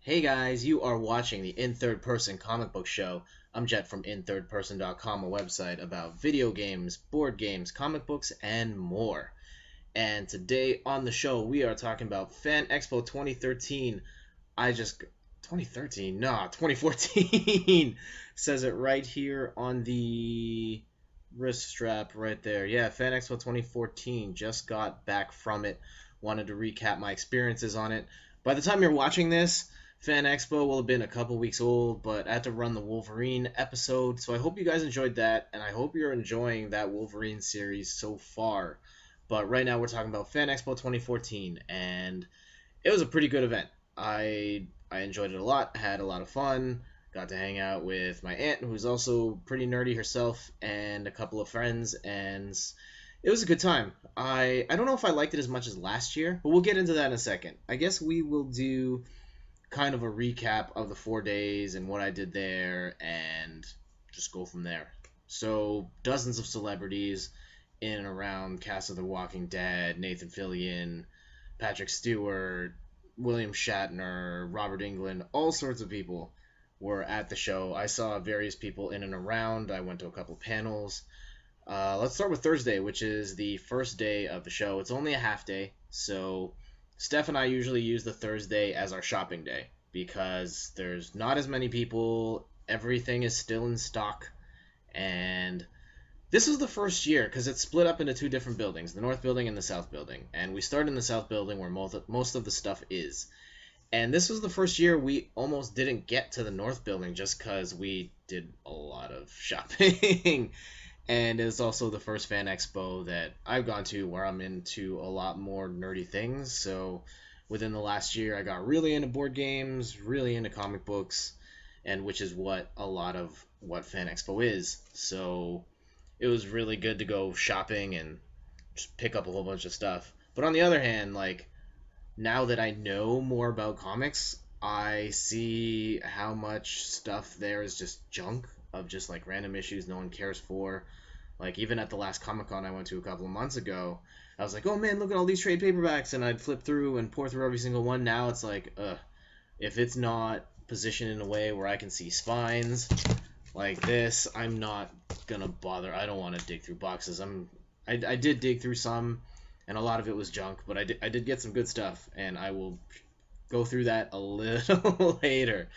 Hey guys, you are watching the In Third Person comic book show. I'm Jet from inthirdperson.com, a website about video games, board games, comic books, and more. And today on the show, we are talking about Fan Expo 2013. 2013? Nah, 2014 says it right here on the wrist strap right there. Yeah, Fan Expo 2014. Just got back from it. Wanted to recap my experiences on it. By the time you're watching this, Fan Expo will have been a couple weeks old, but I had to run the Wolverine episode, so I hope you guys enjoyed that, and I hope you're enjoying that Wolverine series so far. But right now we're talking about Fan Expo 2014, and it was a pretty good event. I enjoyed it a lot, had a lot of fun, got to hang out with my aunt, who's also pretty nerdy herself, and a couple of friends, and it was a good time. I don't know if I liked it as much as last year, but we'll get into that in a second. I guess we will do kind of a recap of the 4 days and what I did there, and just go from there. So, dozens of celebrities in and around cast of The Walking Dead, Nathan Fillion, Patrick Stewart, William Shatner, Robert Englund, all sorts of people were at the show. I saw various people in and around. I went to a couple panels. Let's start with Thursday, which is the first day of the show. It's only a half day, so Steph and I usually use the Thursday as our shopping day because there's not as many people, everything is still in stock, and this was the first year because it's split up into two different buildings, the North Building and the South Building, and we start in the South Building where most of the stuff is. And this was the first year we almost didn't get to the North Building just because we did a lot of shopping. And it's also the first fan expo that I've gone to where I'm into a lot more nerdy things. So within the last year, I got really into board games, really into comic books, and which is what a lot of what Fan Expo is. So it was really good to go shopping and just pick up a whole bunch of stuff. But on the other hand, like now that I know more about comics, I see how much stuff there is just junk of just like random issues no one cares for. Like even at the last Comic Con I went to a couple of months ago, I was like, "Oh man, look at all these trade paperbacks," and I'd flip through and pour through every single one. Now it's like, if it's not positioned in a way where I can see spines like this, I'm not gonna bother. I don't want to dig through boxes. I did dig through some, and a lot of it was junk, but I did get some good stuff, and I will go through that a little later.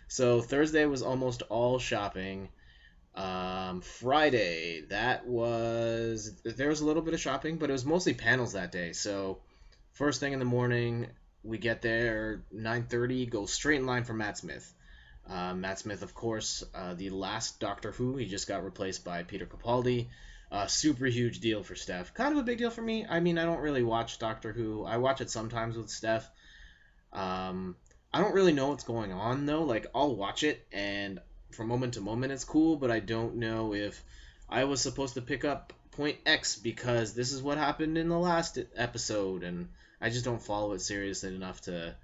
So Thursday was almost all shopping. Friday, there was a little bit of shopping, but it was mostly panels that day. So first thing in the morning, we get there 9:30, go straight in line for Matt Smith. Matt Smith, of course, the last Doctor Who. He just got replaced by Peter Capaldi. Super huge deal for Steph. Kind of a big deal for me. I mean, I don't really watch Doctor Who. I watch it sometimes with Steph. Um, I don't really know what's going on though. Like I'll watch it and from moment to moment it's cool, but I don't know if I was supposed to pick up point X because this is what happened in the last episode, and I just don't follow it seriously enough to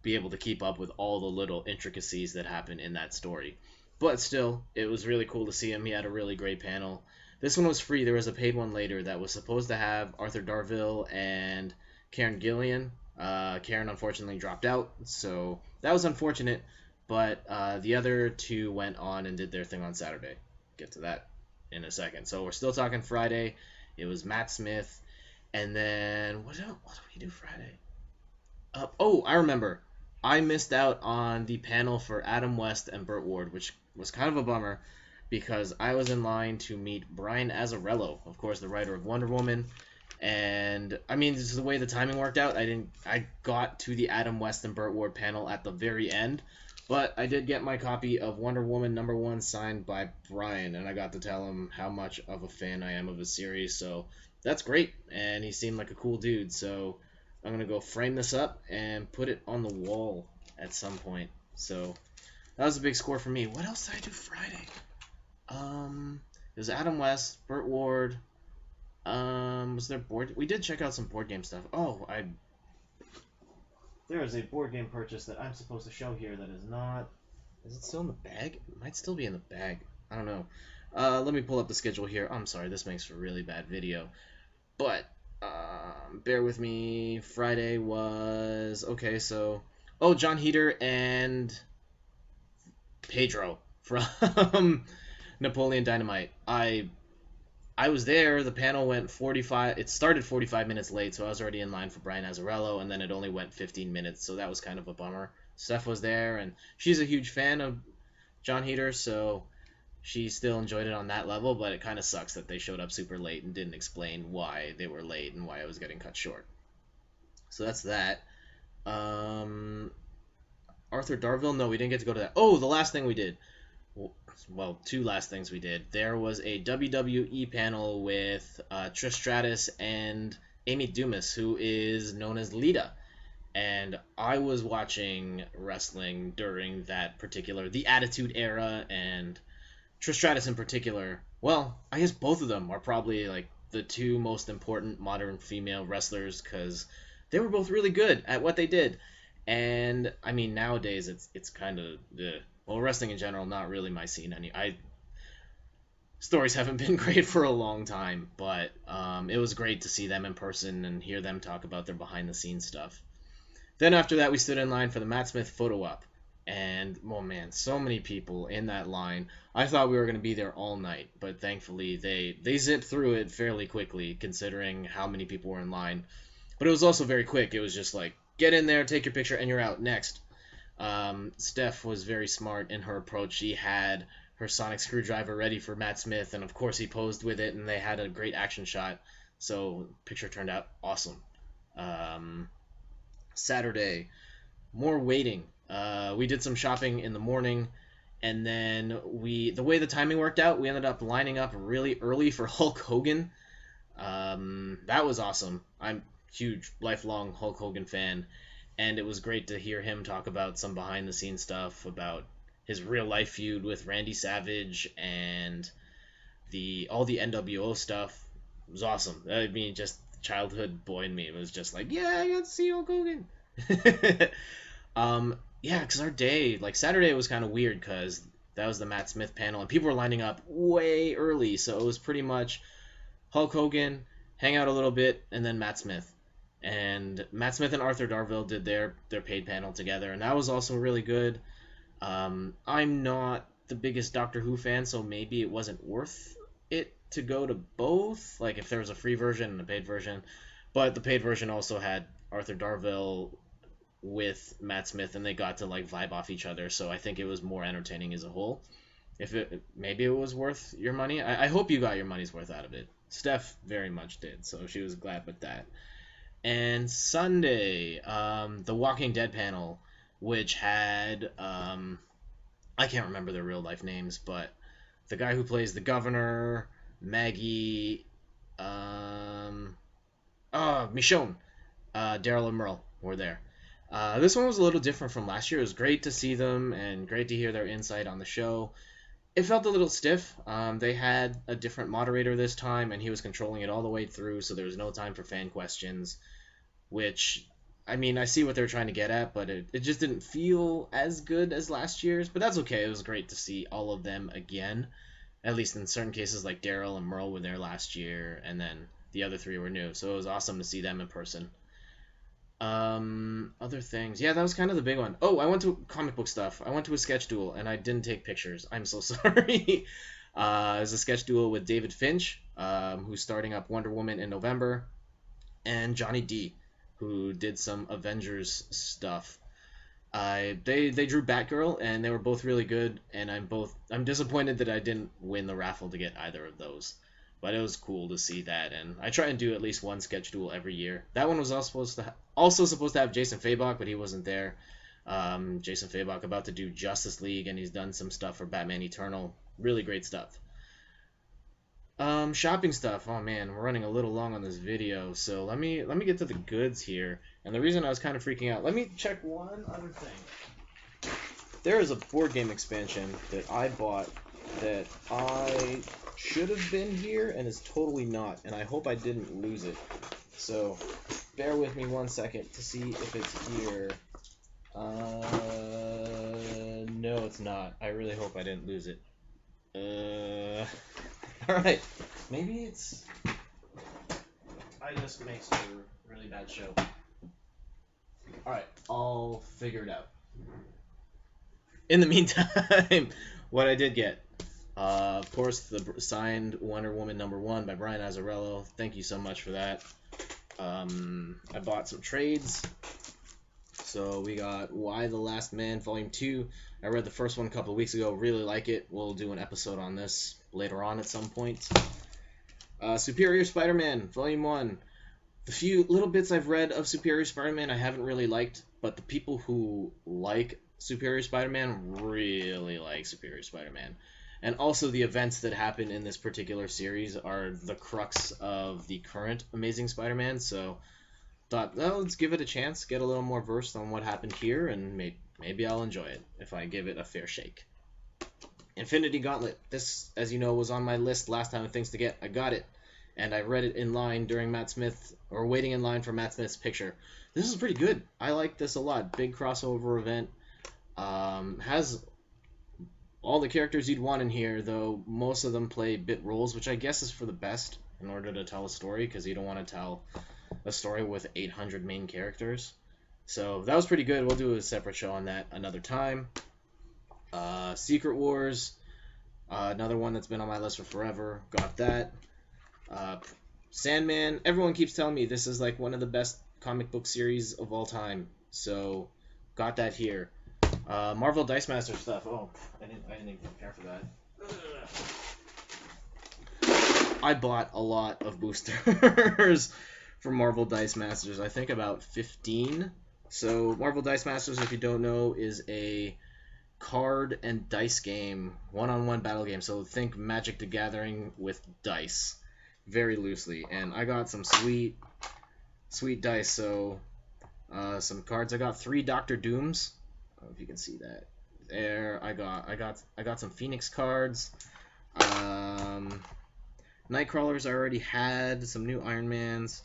be able to keep up with all the little intricacies that happen in that story. But still, it was really cool to see him. He had a really great panel. This one was free. There was a paid one later that was supposed to have Arthur Darvill and Karen Gillian. Karen unfortunately dropped out, so that was unfortunate. But the other two went on and did their thing on Saturday. Get to that in a second. So we're still talking Friday. It was Matt Smith, and then what else? What did we do Friday? Oh, I remember. I missed out on the panel for Adam West and Burt Ward, which was kind of a bummer because I was in line to meet Brian Azzarello, of course, the writer of Wonder Woman. And I mean, this is the way the timing worked out. I got to the Adam West and Burt Ward panel at the very end, but I did get my copy of Wonder Woman #1 signed by Brian, and I got to tell him how much of a fan I am of the series. So that's great, and he seemed like a cool dude. So I'm gonna go frame this up and put it on the wall at some point. So that was a big score for me. What else did I do Friday? It was Adam West, Burt Ward. Was there board? We did check out some board game stuff. There is a board game purchase that I'm supposed to show here that is not. Is it still in the bag? It might still be in the bag. I don't know. Let me pull up the schedule here. I'm sorry, this makes for a really bad video. But bear with me. Friday was okay. So Oh, John Heater and Pedro from Napoleon Dynamite. I was there. The panel went 45. It started 45 minutes late, so I was already in line for Brian Azzarello, and then it only went 15 minutes, so that was kind of a bummer. Steph was there, and she's a huge fan of John Heater, so she still enjoyed it on that level, but it kind of sucks that they showed up super late and didn't explain why they were late and why it was getting cut short. So that's that. Um, Arthur Darville? No, we didn't get to go to that. Oh, the last thing we did. Well, two last things we did. There was a WWE panel with Trish Stratus and Amy Dumas, who is known as Lita. And I was watching wrestling during that particular, the Attitude Era, and Trish Stratus in particular. Well, I guess both of them are probably like the two most important modern female wrestlers because they were both really good at what they did. And I mean, nowadays it's kind of well, wrestling in general, not really my scene. Stories haven't been great for a long time, but it was great to see them in person and hear them talk about their behind the scenes stuff. Then after that, we stood in line for the Matt Smith photo op, and oh man, so many people in that line. I thought we were going to be there all night, but thankfully they zipped through it fairly quickly, considering how many people were in line. But it was also very quick. It was just like, get in there, take your picture, and you're out. Next. Steph was very smart in her approach. She had her sonic screwdriver ready for Matt Smith, and of course he posed with it, and they had a great action shot. So the picture turned out awesome. Saturday, more waiting. We did some shopping in the morning, and then the way the timing worked out, we ended up lining up really early for Hulk Hogan. That was awesome. I'm a huge lifelong Hulk Hogan fan, and it was great to hear him talk about some behind the scenes stuff about his real life feud with Randy Savage and all the NWO stuff. It was awesome. I mean, just childhood boy in me was just like, yeah, I got to see Hulk Hogan. Yeah, because our day, like Saturday, was kind of weird because that was the Matt Smith panel, and people were lining up way early, so it was pretty much Hulk Hogan, hang out a little bit, and then Matt Smith. And Matt Smith and Arthur Darville did their paid panel together, and that was also really good. I'm not the biggest Doctor Who fan, so maybe it wasn't worth it to go to both, like if there was a free version and a paid version. But the paid version also had Arthur Darville with Matt Smith, and they got to like vibe off each other, so I think it was more entertaining as a whole. Maybe it was worth your money. I hope you got your money's worth out of it. Steph very much did, so she was glad with that. And Sunday, the Walking Dead panel, which had I can't remember their real life names, but the guy who plays the governor, Maggie, Michonne, Daryl and Merle were there. This one was a little different from last year. It was great to see them and great to hear their insight on the show. It felt a little stiff. They had a different moderator this time, and he was controlling it all the way through, so there was no time for fan questions, which, I mean, I see what they're trying to get at, but it just didn't feel as good as last year's, but that's okay. It was great to see all of them again, at least in certain cases, like Daryl and Merle were there last year, and then the other three were new, so it was awesome to see them in person. Other things. Yeah, that was kind of the big one. Oh, I went to comic book stuff. I went to a sketch duel, and I didn't take pictures. I'm so sorry. It was a sketch duel with David Finch, who's starting up Wonder Woman in November, and Johnny D, who did some Avengers stuff. They drew Batgirl, and they were both really good, and I'm disappointed that I didn't win the raffle to get either of those. But it was cool to see that, and I try and do at least one sketch duel every year. That one was also supposed to have Jason Fabok, but he wasn't there. Jason Fabok about to do Justice League, and he's done some stuff for Batman Eternal. Really great stuff. Shopping stuff. Oh man, we're running a little long on this video, so let me get to the goods here. And the reason I was kind of freaking out, let me check one other thing. There is a board game expansion that I bought that I should have been here and is totally not, and I hope I didn't lose it. So bear with me 1 second to see if it's here. No, it's not. I really hope I didn't lose it. Alright. Maybe it's... I just makes for a really bad show. Alright, I'll figure it out. In the meantime, what I did get, of course, the signed Wonder Woman #1 by Brian Azzarello. Thank you so much for that. I bought some trades. So we got Y the Last Man Volume 2. I read the first one a couple of weeks ago. Really like it. We'll do an episode on this later on at some point. Superior Spider-Man Volume 1. The few little bits I've read of Superior Spider-Man I haven't really liked, but the people who like Superior Spider-Man really like Superior Spider-Man. And also the events that happen in this particular series are the crux of the current Amazing Spider-Man, so thought, well, let's give it a chance, get a little more versed on what happened here, and maybe I'll enjoy it if I give it a fair shake. Infinity Gauntlet. This, as you know, was on my list last time of things to get. I got it, and I read it in line during waiting in line for Matt Smith's picture. This is pretty good. I like this a lot. Big crossover event. Has all the characters you'd want in here, though most of them play bit roles, which I guess is for the best in order to tell a story, because you don't want to tell a story with 800 main characters. So that was pretty good. We'll do a separate show on that another time. Secret Wars, another one that's been on my list for forever. Got that. Sandman. Everyone keeps telling me this is like one of the best comic book series of all time. So got that here. Marvel Dice Master stuff. Oh, I didn't even prepare for that. I bought a lot of boosters for Marvel Dice Masters. I think about 15. So Marvel Dice Masters, if you don't know, is a card and dice game, one-on-one battle game. So think Magic the Gathering with dice, very loosely. And I got some sweet dice. So some cards. I got 3 Doctor Dooms. I don't know if you can see that. There, I got some Phoenix cards. Nightcrawlers I already had. Some new Iron Mans.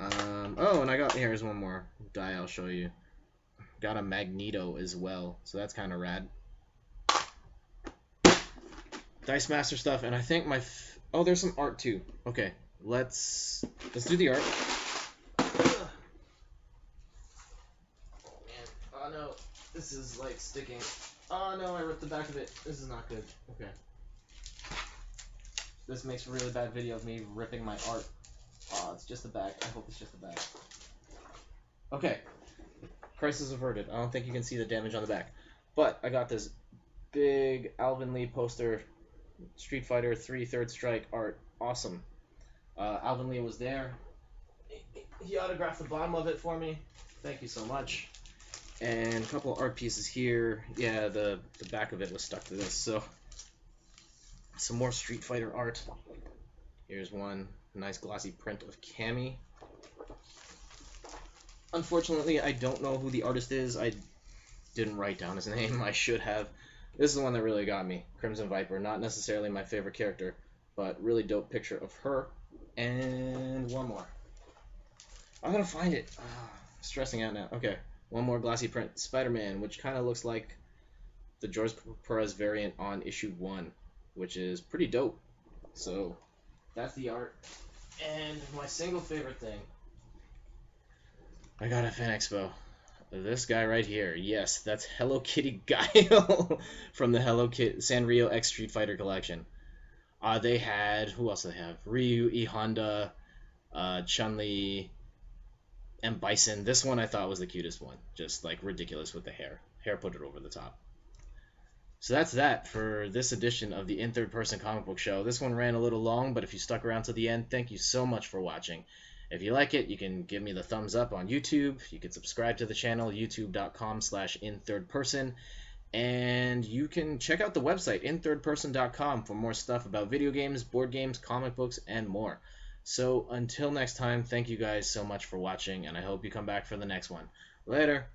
Oh, and I got, here's one more die I'll show you. Got a Magneto as well, so that's kind of rad. Dice Master stuff, and I think oh, there's some art too. Okay, let's do the art. Oh man, oh no, this is like sticking. Oh no, I ripped the back of it. This is not good. Okay. This makes a really bad video of me ripping my art. Oh, it's just the back. I hope it's just the back. Okay. Crisis averted. I don't think you can see the damage on the back. But I got this big Alvin Lee poster. Street Fighter 3 Third Strike art. Awesome. Alvin Lee was there. He autographed the bottom of it for me. Thank you so much. And a couple art pieces here. Yeah, the back of it was stuck to this. So, some more Street Fighter art. Here's one. Nice glossy print of Cammy. Unfortunately, I don't know who the artist is. I didn't write down his name. I should have. This is the one that really got me. Crimson Viper. Not necessarily my favorite character, but really dope picture of her. And one more. I'm gonna find it. Stressing out now. Okay. One more glossy print. Spider-Man, which kind of looks like the George Perez variant on issue 1, which is pretty dope. So, that's the art. And my single favorite thing. I got a Fan Expo. This guy right here. Yes, that's Hello Kitty Guile from the Hello Kitty Sanrio X Street Fighter collection. They had, who else do they have? Ryu, E Honda, Chun-Li, and Bison. This one I thought was the cutest one. Just like ridiculous with the hair. Hair put it over the top. So that's that for this edition of the In Third Person Comic Book Show. This one ran a little long, but if you stuck around to the end, thank you so much for watching. If you like it, you can give me the thumbs up on YouTube. You can subscribe to the channel, youtube.com/inthirdperson. And you can check out the website, inthirdperson.com, for more stuff about video games, board games, comic books, and more. So until next time, thank you guys so much for watching, and I hope you come back for the next one. Later.